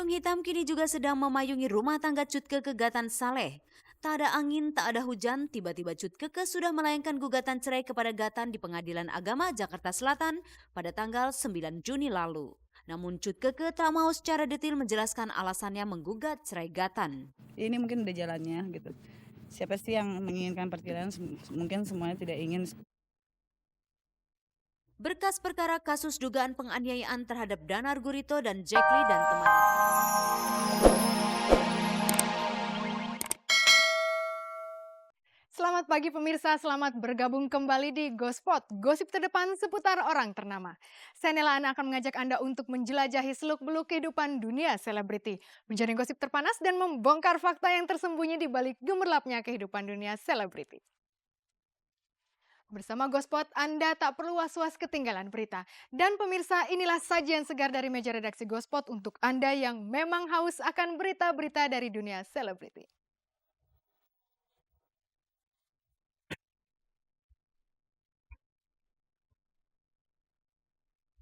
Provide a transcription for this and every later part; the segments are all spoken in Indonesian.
Mendung hitam kini juga sedang memayungi rumah tangga Cut Keke Gatan Saleh. Tak ada angin, tak ada hujan, tiba-tiba Cut Keke sudah melayangkan gugatan cerai kepada Gatan di Pengadilan Agama Jakarta Selatan pada tanggal 9 Juni lalu. Namun Cut Keke tak mau secara detail menjelaskan alasannya menggugat cerai Gatan. Ini mungkin udah jalannya gitu. Siapa sih yang menginginkan perceraian? Mungkin semuanya tidak ingin. Berkas perkara kasus dugaan penganiayaan terhadap Danar Gurito dan Jack Lee dan teman. Selamat pagi pemirsa, selamat bergabung kembali di Gospot, gosip terdepan seputar orang ternama. Saya Nela Ana akan mengajak Anda untuk menjelajahi seluk-beluk kehidupan dunia selebriti, mencari gosip terpanas dan membongkar fakta yang tersembunyi di balik gemerlapnya kehidupan dunia selebriti. Bersama Gospot, Anda tak perlu was-was ketinggalan berita. Dan pemirsa, inilah sajian segar dari meja redaksi Gospot untuk Anda yang memang haus akan berita-berita dari dunia selebriti.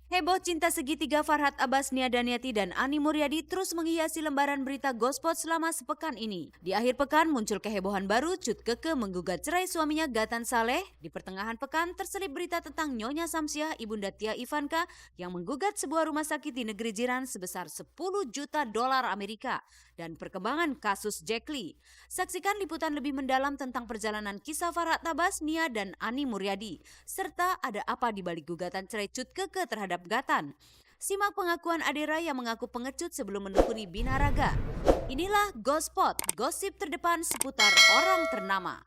Heboh cinta segitiga Farhad Abbas, Nia Daniati, dan Ani Muryadi terus menghiasi lembaran berita Gospot selama sepekan ini. Di akhir pekan muncul kehebohan baru, Cut Keke menggugat cerai suaminya Gatan Saleh. Di pertengahan pekan terselip berita tentang Nyonya Samsiah, Ibunda Tia Ivanka, yang menggugat sebuah rumah sakit di negeri jiran sebesar 10 juta dolar Amerika. Dan perkembangan kasus Jack Lee. Saksikan liputan lebih mendalam tentang perjalanan kisah Farhad Abbas, Nia, dan Ani Muryadi. Serta ada apa di balik gugatan cerai Cut Keke terhadap Gatan. Simak pengakuan Adera yang mengaku pengecut sebelum menekuni Binaraga. Inilah Gospot, gosip terdepan seputar orang ternama.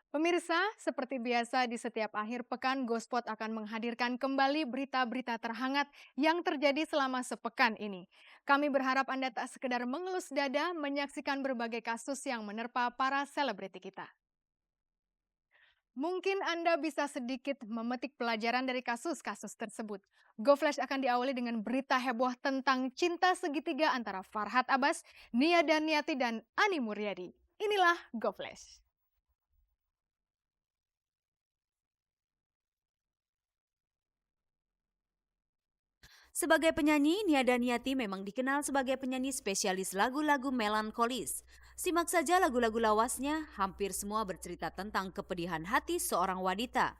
Pemirsa, seperti biasa di setiap akhir pekan, Gospot akan menghadirkan kembali berita-berita terhangat yang terjadi selama sepekan ini. Kami berharap Anda tak sekedar mengelus dada menyaksikan berbagai kasus yang menerpa para selebriti kita. Mungkin Anda bisa sedikit memetik pelajaran dari kasus-kasus tersebut. GoFlash akan diawali dengan berita heboh tentang cinta segitiga antara Farhad Abbas, Nia Daniati, dan Ani Muryadi. Inilah GoFlash. Sebagai penyanyi, Nia Daniati memang dikenal sebagai penyanyi spesialis lagu-lagu melankolis. Simak saja lagu-lagu lawasnya, hampir semua bercerita tentang kepedihan hati seorang wanita.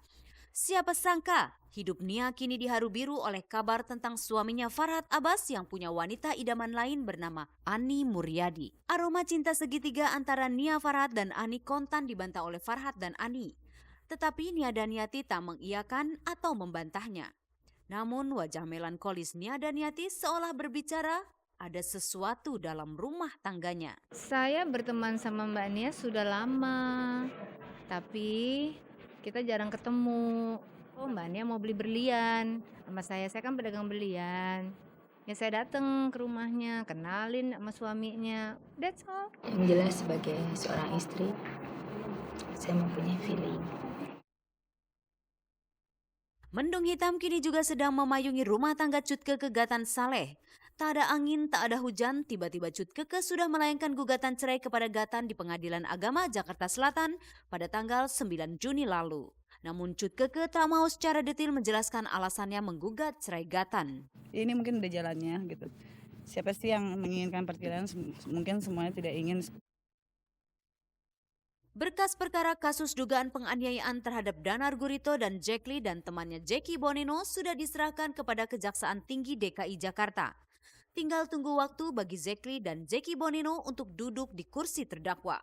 Siapa sangka, hidup Nia kini diharu biru oleh kabar tentang suaminya Farhad Abbas yang punya wanita idaman lain bernama Ani Muryadi. Aroma cinta segitiga antara Nia Farhad dan Ani kontan dibantah oleh Farhad dan Ani. Tetapi Nia Daniati tak mengiyakan atau membantahnya. Namun wajah melankolis Nia Daniati seolah berbicara ada sesuatu dalam rumah tangganya. Saya berteman sama Mbak Nia sudah lama, tapi kita jarang ketemu. Oh, Mbak Nia mau beli berlian sama saya kan pedagang berlian. Ya saya datang ke rumahnya, kenalin sama suaminya. That's all. Yang jelas sebagai seorang istri, saya mempunyai feeling. Mendung hitam kini juga sedang memayungi rumah tangga Cut Keke Gatan Saleh. Tak ada angin, tak ada hujan, tiba-tiba Cut Keke sudah melayangkan gugatan cerai kepada Gatan di Pengadilan Agama Jakarta Selatan pada tanggal 9 Juni lalu. Namun Cut Keke tak mau secara detail menjelaskan alasannya menggugat cerai Gatan. Ini mungkin udah jalannya gitu. Siapa sih yang menginginkan perceraian? Mungkin semuanya tidak ingin. Berkas perkara kasus dugaan penganiayaan terhadap Danar Gurito dan Jack Lee dan temannya Jackie Bonino sudah diserahkan kepada Kejaksaan Tinggi DKI Jakarta. Tinggal tunggu waktu bagi Jack Lee dan Jackie Bonino untuk duduk di kursi terdakwa.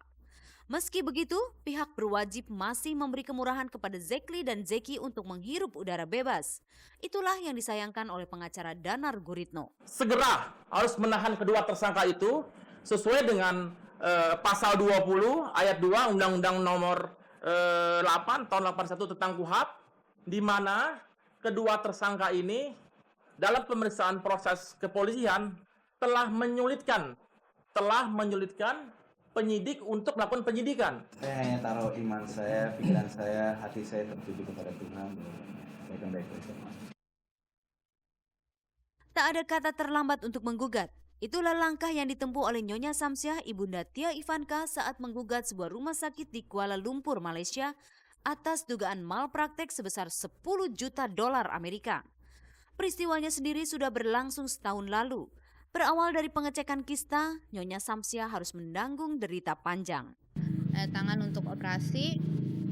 Meski begitu, pihak berwajib masih memberi kemurahan kepada Jack Lee dan Jackie untuk menghirup udara bebas. Itulah yang disayangkan oleh pengacara Danar Guritno. Segera harus menahan kedua tersangka itu sesuai dengan pasal 20 ayat 2 Undang-Undang nomor 8 tahun 81 tentang KUHP, di mana kedua tersangka ini dalam pemeriksaan proses kepolisian telah menyulitkan penyidik untuk melakukan penyidikan. Saya hanya taruh iman saya, pikiran saya, hati saya tertuju kepada Tuhan. Saya akan baik-baik saja. Tak ada kata terlambat untuk menggugat. Itulah langkah yang ditempuh oleh Nyonya Samsiah, Ibunda Tia Ivanka saat menggugat sebuah rumah sakit di Kuala Lumpur, Malaysia atas dugaan malpraktek sebesar 10 juta dolar Amerika. Peristiwanya sendiri sudah berlangsung setahun lalu. Berawal dari pengecekan kista, Nyonya Samsia harus menanggung derita panjang. Tangan untuk operasi,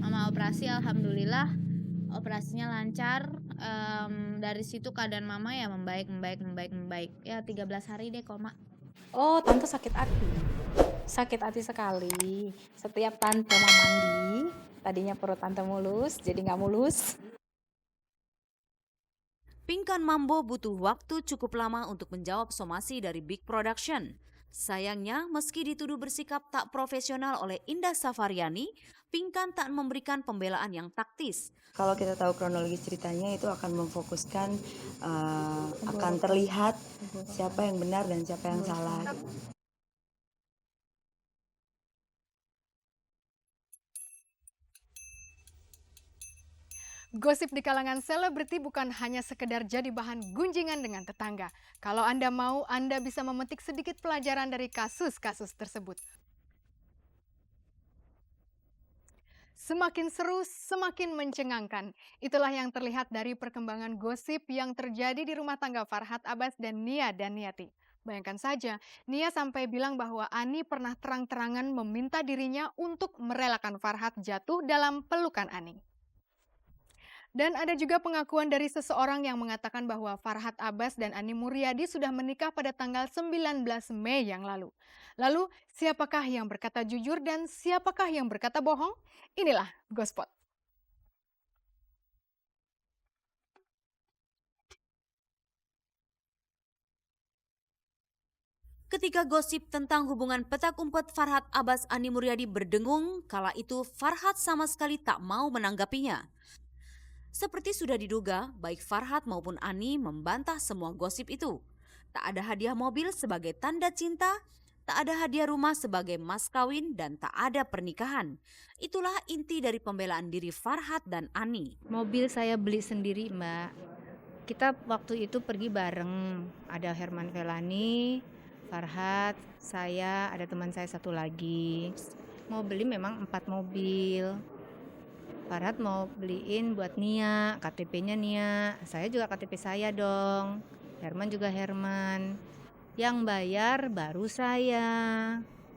mama operasi, alhamdulillah operasinya lancar. Dari situ keadaan mama ya membaik. Ya 13 hari deh koma. Oh, tante sakit hati sekali. Setiap tante mau mandi, tadinya perut tante mulus, jadi nggak mulus. Pinkan Mambo butuh waktu cukup lama untuk menjawab somasi dari Big Production. Sayangnya, meski dituduh bersikap tak profesional oleh Indah Safariani, Pinkan tak memberikan pembelaan yang taktis. Kalau kita tahu kronologis ceritanya itu akan memfokuskan, akan terlihat siapa yang benar dan siapa yang salah. Gosip di kalangan selebriti bukan hanya sekedar jadi bahan gunjingan dengan tetangga. Kalau Anda mau, Anda bisa memetik sedikit pelajaran dari kasus-kasus tersebut. Semakin seru, semakin mencengangkan. Itulah yang terlihat dari perkembangan gosip yang terjadi di rumah tangga Farhat Abbas dan Nia Daniati. Bayangkan saja, Nia sampai bilang bahwa Ani pernah terang-terangan meminta dirinya untuk merelakan Farhat jatuh dalam pelukan Ani. Dan ada juga pengakuan dari seseorang yang mengatakan bahwa Farhat Abbas dan Ani Muryadi sudah menikah pada tanggal 19 Mei yang lalu. Lalu, siapakah yang berkata jujur dan siapakah yang berkata bohong? Inilah Gospot. Ketika gosip tentang hubungan petak umpet Farhat Abbas Ani Muryadi berdengung, kala itu Farhat sama sekali tak mau menanggapinya. Seperti sudah diduga, baik Farhat maupun Ani membantah semua gosip itu. Tak ada hadiah mobil sebagai tanda cinta, tak ada hadiah rumah sebagai mas kawin, dan tak ada pernikahan. Itulah inti dari pembelaan diri Farhat dan Ani. Mobil saya beli sendiri, Mbak. Kita waktu itu pergi bareng. Ada Herman Felani, Farhat, saya, ada teman saya satu lagi. Mau beli memang 4 mobil. Farhat mau beliin buat Nia, KTP-nya Nia. Saya juga KTP saya dong. Herman juga Herman. Yang bayar baru saya.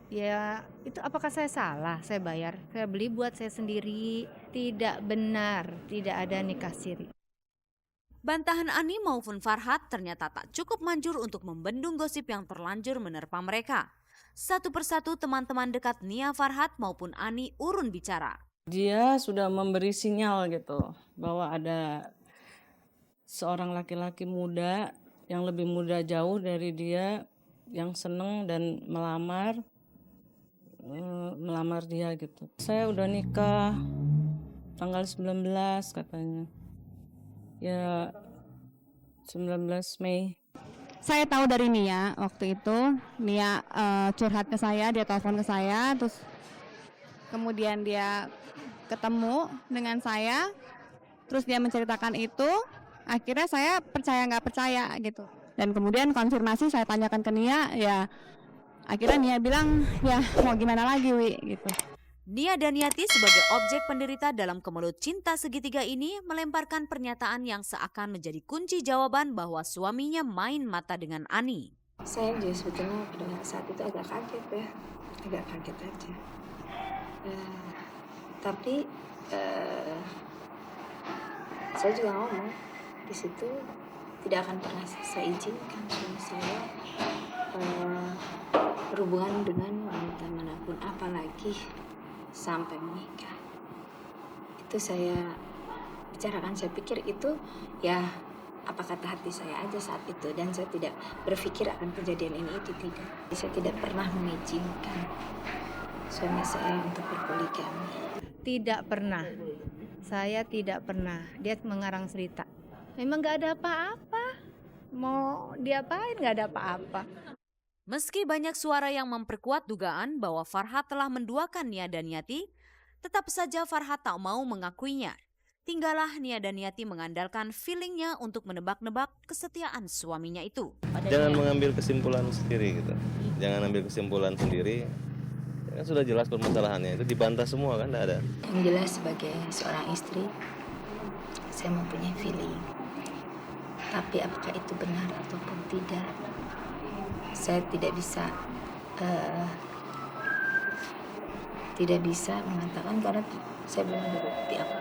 Ya, itu apakah saya salah? Saya bayar. Saya beli buat saya sendiri. Tidak benar, tidak ada nikah siri. Bantahan Ani maupun Farhat ternyata tak cukup manjur untuk membendung gosip yang terlanjur menerpa mereka. Satu persatu teman-teman dekat Nia Farhat maupun Ani urun bicara. Dia sudah memberi sinyal gitu bahwa ada seorang laki-laki muda yang lebih muda jauh dari dia yang seneng dan melamar dia gitu. Saya udah nikah tanggal 19 katanya. Ya 19 Mei. Saya tahu dari Nia waktu itu. Nia curhat ke saya, dia telepon ke saya, terus kemudian dia ketemu dengan saya, terus dia menceritakan itu, akhirnya saya percaya nggak percaya gitu. Dan kemudian konfirmasi saya tanyakan ke Nia, ya akhirnya Nia bilang, ya mau gimana lagi Wi gitu. Nia Daniati sebagai objek penderita dalam kemelut cinta segitiga ini melemparkan pernyataan yang seakan menjadi kunci jawaban bahwa suaminya main mata dengan Ani. Saya juga sebetulnya pada saat itu agak kaget ya, agak kaget aja. Tapi saya juga ngomong di situ tidak akan pernah saya izinkan suami saya berhubungan dengan wanita manapun, apalagi sampai menikah. Itu saya bicarakan, saya pikir itu ya apa kata hati saya aja saat itu, dan saya tidak berpikir akan kejadian ini itu tidak. Saya tidak pernah mengizinkan suami saya untuk berpoligami. Tidak pernah. Saya tidak pernah. Dia mengarang cerita. Memang gak ada apa-apa. Mau diapain gak ada apa-apa. Meski banyak suara yang memperkuat dugaan bahwa Farhat telah menduakan Nia Daniati, tetap saja Farhat tak mau mengakuinya. Tinggallah Nia Daniati mengandalkan feelingnya untuk menebak-nebak kesetiaan suaminya itu. Jangan mengambil kesimpulan sendiri gitu. Jangan ambil kesimpulan sendiri. Kan sudah jelas permasalahannya, itu dibantah semua kan, tidak ada. Yang jelas sebagai seorang istri, saya mempunyai feeling. Tapi apakah itu benar ataupun tidak, saya tidak bisa mengatakan karena saya belum ada bukti apa.